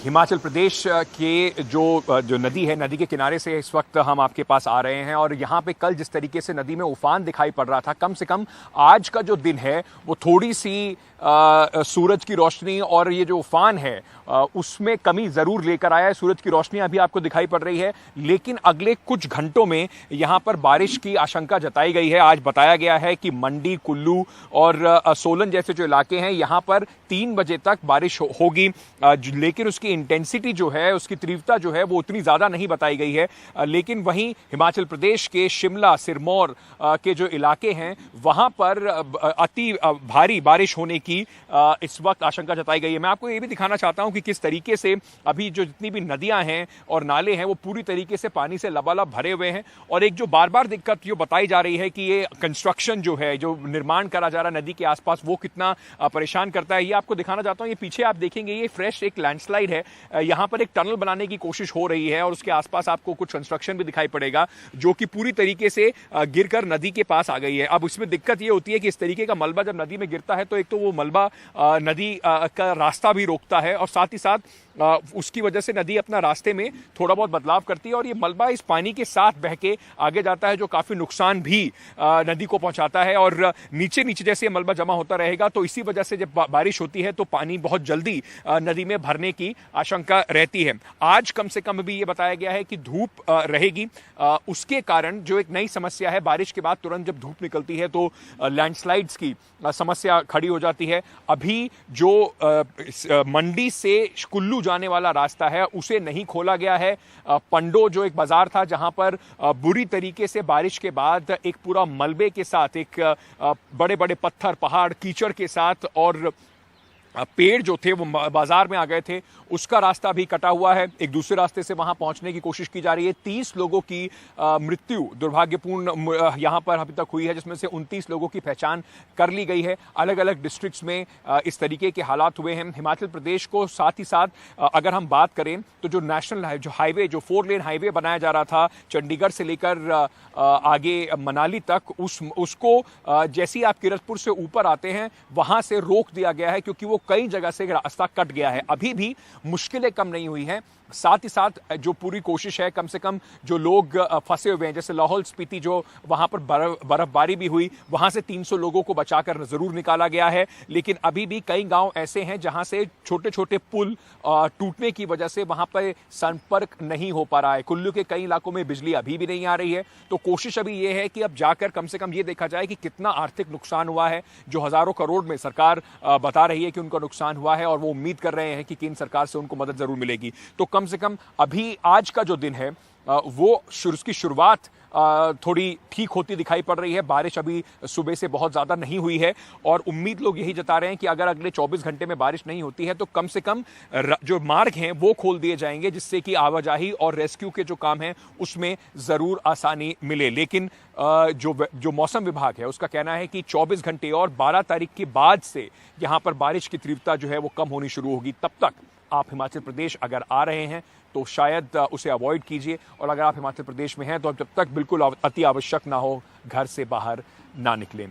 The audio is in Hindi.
हिमाचल प्रदेश के जो नदी है, नदी के किनारे से इस वक्त हम आपके पास आ रहे हैं और यहाँ पे कल जिस तरीके से नदी में उफान दिखाई पड़ रहा था, कम से कम आज का जो दिन है वो थोड़ी सी सूरज की रोशनी और ये जो उफान है उसमें कमी जरूर लेकर आया है। सूरज की रोशनी अभी आपको दिखाई पड़ रही है, लेकिन अगले कुछ घंटों में यहाँ पर बारिश की आशंका जताई गई है। आज बताया गया है कि मंडी, कुल्लू और सोलन जैसे जो इलाके हैं यहाँ पर 3 बजे तक बारिश होगी, लेकिन उसकी इंटेंसिटी जो है, उसकी तीव्रता जो है वो उतनी ज्यादा नहीं बताई गई है। लेकिन वहीं हिमाचल प्रदेश के शिमला, सिरमौर के जो इलाके हैं वहां पर अति भारी बारिश होने की इस वक्त आशंका जताई गई है। मैं आपको ये भी दिखाना चाहता हूं कि किस तरीके से अभी जो जितनी भी नदियां हैं और नाले हैं वो पूरी तरीके से पानी से लबालब भरे हुए हैं। और एक जो बार बार दिक्कत जो बताई जा रही है कि ये कंस्ट्रक्शन जो है, जो निर्माण करा जा रहा है नदी के आसपास, वो कितना परेशान करता है, ये आपको दिखाना चाहता हूं। ये पीछे आप देखेंगे, ये फ्रेश एक लैंडस्लाइड है। यहां पर एक टनल बनाने की कोशिश हो रही है और उसके आसपास आपको कुछ कंस्ट्रक्शन भी दिखाई पड़ेगा जो कि पूरी तरीके से गिरकर नदी के पास आ गई है। अब उसमें दिक्कत ये होती है कि इस तरीके का मलबा जब नदी में गिरता है तो एक तो वो मलबा नदी का रास्ता भी रोकता है और साथ ही साथ उसकी वजह से नदी अपना रास्ते में थोड़ा बहुत बदलाव करती है और ये मलबा इस पानी के साथ बह के आगे जाता है, जो काफी नुकसान भी नदी को पहुंचाता है। और नीचे नीचे जैसे मलबा जमा होता रहेगा तो इसी वजह से जब बारिश होती है तो पानी बहुत जल्दी नदी में भरने की आशंका रहती है। आज कम से कम भी ये बताया गया है कि धूप रहेगी, उसके कारण जो एक नई समस्या है, बारिश के बाद तुरंत जब धूप निकलती है तो लैंडस्लाइड्स की समस्या खड़ी हो जाती है। अभी जो मंडी से कुल्लू जाने वाला रास्ता है उसे नहीं खोला गया है। पंडो जो एक बाजार था जहां पर बुरी तरीके से बारिश के बाद एक पूरा मलबे के साथ, एक बड़े बड़े पत्थर, पहाड़, कीचड़ के साथ और पेड़ जो थे वो बाजार में आ गए थे, उसका रास्ता भी कटा हुआ है। एक दूसरे रास्ते से वहां पहुंचने की कोशिश की जा रही है। 30 लोगों की मृत्यु दुर्भाग्यपूर्ण यहां पर अभी तक हुई है, जिसमें से 29 लोगों की पहचान कर ली गई है। अलग अलग डिस्ट्रिक्ट्स में इस तरीके के हालात हुए हैं। हिमाचल प्रदेश को साथ ही साथ अगर हम बात करें तो जो नेशनल जो हाईवे, जो 4 लेन हाईवे बनाया जा रहा था चंडीगढ़ से लेकर आगे मनाली तक, उसको जैसे ही आप किरतपुर से ऊपर आते हैं वहां से रोक दिया गया है क्योंकि वो कई जगह से रास्ता कट गया है। अभी भी मुश्किलें कम नहीं हुई हैं। साथ ही साथ जो पूरी कोशिश है, कम से कम जो लोग फंसे हुए हैं, जैसे लाहौल स्पीति जो वहां पर बर्फबारी भी हुई, वहां से 300 लोगों को बचाकर जरूर निकाला गया है। लेकिन अभी भी कई गांव ऐसे हैं जहां से छोटे छोटे पुल टूटने की वजह से वहां पर संपर्क नहीं हो पा रहा है। कुल्लू के कई इलाकों में बिजली अभी भी नहीं आ रही है। तो कोशिश अभी यह है कि अब जाकर कम से कम ये देखा जाए कि कितना आर्थिक नुकसान हुआ है, जो हजारों करोड़ में सरकार बता रही है कि उनका नुकसान हुआ है और वो उम्मीद कर रहे हैं कि केंद्र सरकार से उनको मदद जरूर मिलेगी। तो कम से कम अभी आज का जो दिन है वो उसकी शुरुआत थोड़ी ठीक होती दिखाई पड़ रही है। बारिश अभी सुबह से बहुत ज्यादा नहीं हुई है और उम्मीद लोग यही जता रहे हैं कि अगर अगले 24 घंटे में बारिश नहीं होती है तो कम से कम जो मार्ग हैं वो खोल दिए जाएंगे, जिससे कि आवाजाही और रेस्क्यू के जो काम हैं उसमें जरूर आसानी मिले। लेकिन जो मौसम विभाग है उसका कहना है कि 24 घंटे और 12 तारीख के बाद से यहां पर बारिश की तीव्रता जो है वो कम होनी शुरू होगी। तब तक आप हिमाचल प्रदेश अगर आ रहे हैं तो शायद उसे अवॉइड कीजिए, और अगर आप हिमाचल प्रदेश में हैं तो जब तक बिल्कुल अति आवश्यक ना हो घर से बाहर ना निकलें।